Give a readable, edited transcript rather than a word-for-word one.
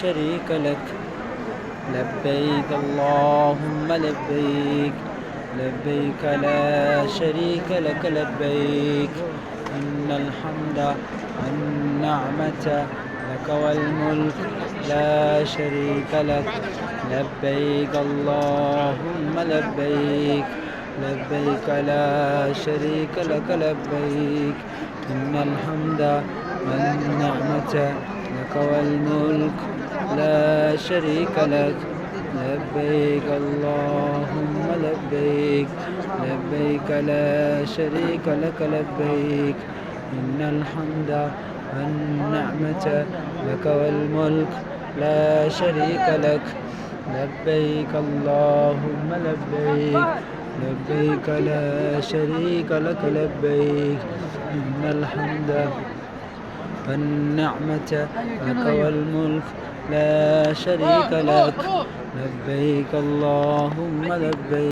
شريك لك لبيك اللهم لبيك لبيك لا شريك لك لبيك إن الحمد والنعمة لك والملك لا شريك لك لبيك اللهم لبيك لبيك لا شريك لك لبيك إن الحمد والنعمة لك والملك لا شريك لك لبيك اللهم لبيك لبيك لا شريك لك لبيك إن الحمد والنعمة لك والملك لا شريك لك لبيك اللهم لبيك لبيك لا شريك لك لبيك إن الحمد والنعمة لك والملك لا شريك لك لبيك اللهم لبيك